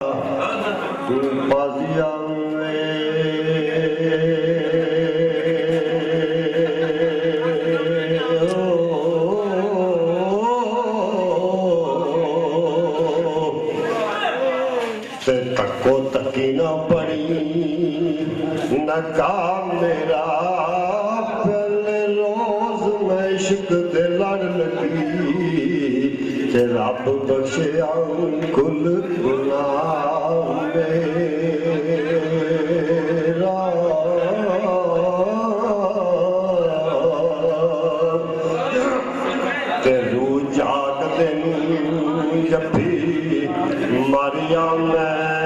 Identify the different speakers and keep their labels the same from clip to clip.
Speaker 1: बाजिया तको तकी ना पड़ी नकाम मेरा पहले रोज मैं इश्क दे लड़ लगी ते रब बख्शिया कुल गुनाह मेरा ते रू जाग दिन जफी मारिया मैं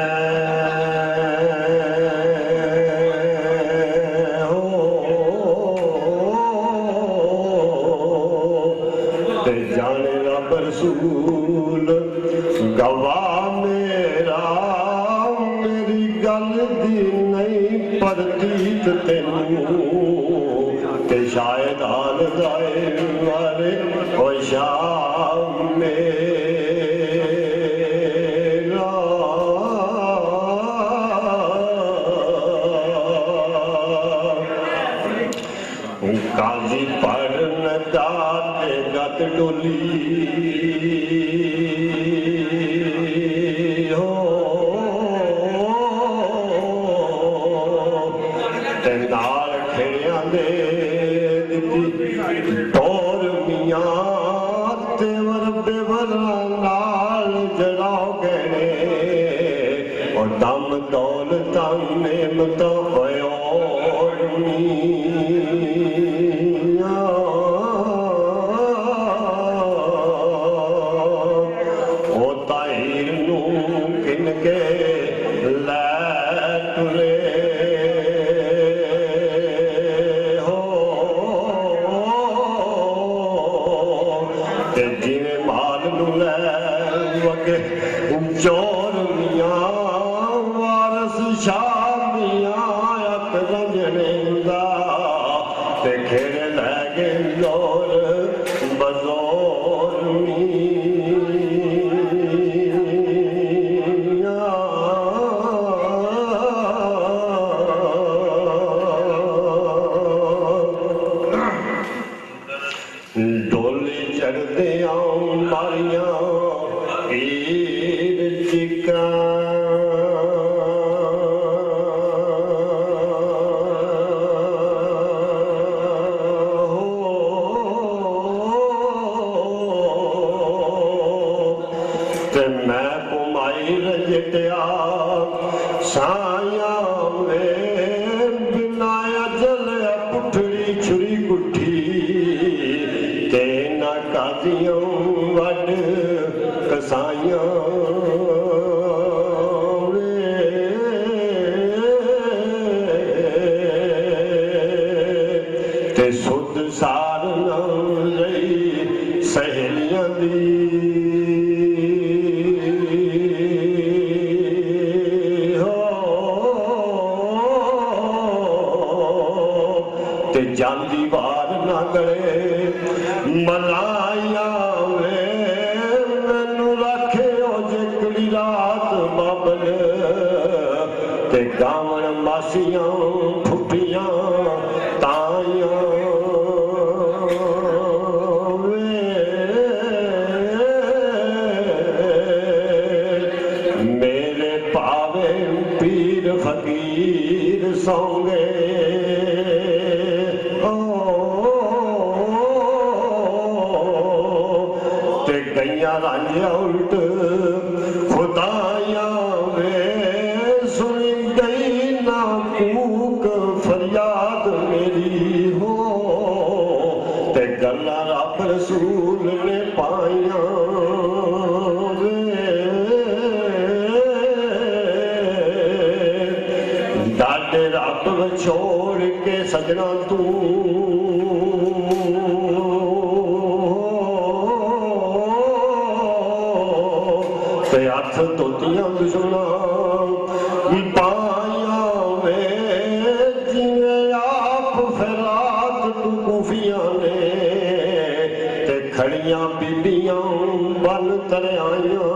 Speaker 1: जाने रब रसूल गवाह मेरा मेरी गल दी नहीं परतीत तेनू ते शायद हाल जाए मारे ओ शाम मेरा काजी पढ़न जाते गत डोली हो ते नाल खेड़िया दे टोर मियां तेवर बेवर नाल जड़ाओ गए और दम दौलत नेमत होयो किनके लै टुरे हो ते जिवें माल नू लै वगे चोर मियां वारस शाह मियां अक रंजने दा ते खेड़ लै गए लोर बजोर डोली चढ़ते मारिया पीर चिका ते मैं घुमाई रजटिया साया में बिनाया जलिया पुठड़ी छुरी गुठी तेना काजियों वड कसाइयों ते सुध सार न रही सहेलियां दी ते जांदी बार ना गए मनाया वे मैनू रखे हो जेकड़ी रात बाबल ते गावन मासियां फुफियां ताइयां मेरे पावे पीर फकीर सौंगे गैया रांझिया उल्ट खुदाया वे सुनी गई ना कूक फरियाद मेरी हो ते गल्ला रब रसूल ने पाइया दादे रब छोड़ के सजना तू हथ धोतियां दुश्मना पाया वे जिवें आप फिरात तू कूफियां ने ते खड़ियां बीबियां बन तर आइयां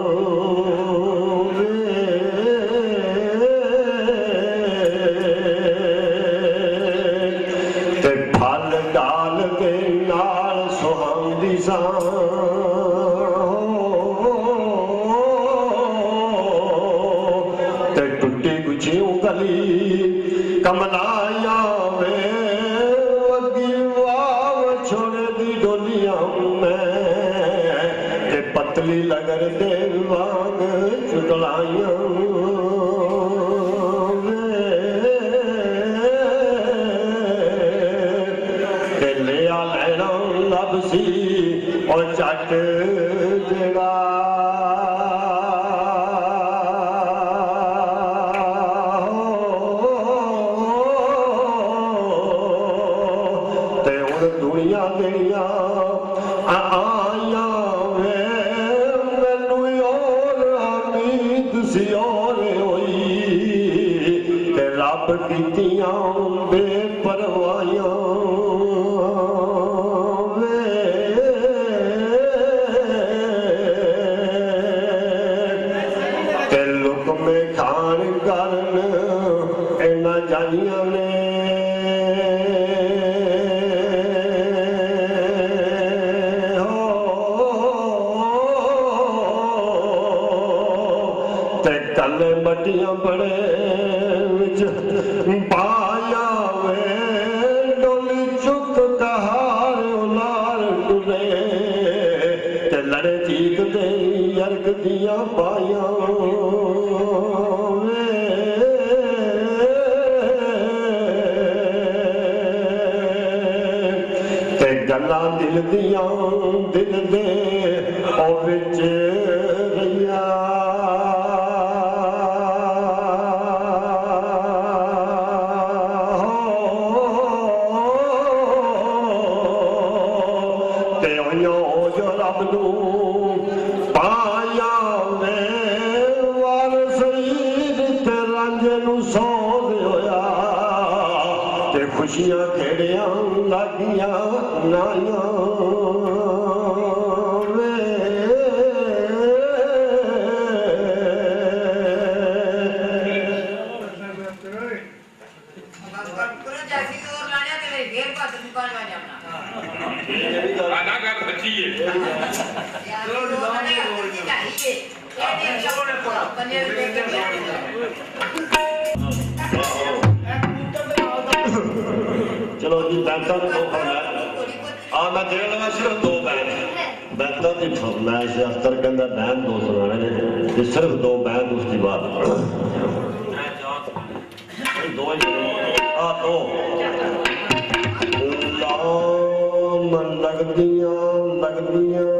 Speaker 1: सा ते टुटी गुछियों गली कमलाया वे वगी वाव छोड़ दी डोलियां में ते पतली लगन दे वांग चुटलाइया और जट जड़ा ते उन दुनिया देनिया आया वे मैनू और उम्मीद सी और होई ते रब कीतियां बेपरवाहियां जानिया ने ते कल मटिया बड़े पाया वे डोली चुक कहार उलार टुरे ते लड़े चीक दे यर्क दिया पाया गल्ला दिल दिया दिल दे विच रहिया ते जो रब नू पाया वे वार शरीर ते रंज नू सौंद होया ते खुशियां खेड़ियां लागियां नाया वे चलो जी बैंता ने दो मैं देने लगा सिर्फ दो बैन बैंता की फरमाइश अख्तर कहता बैन दो सुनाने ने सिर्फ दो बैन उसकी बात दो लगदियां लगदियां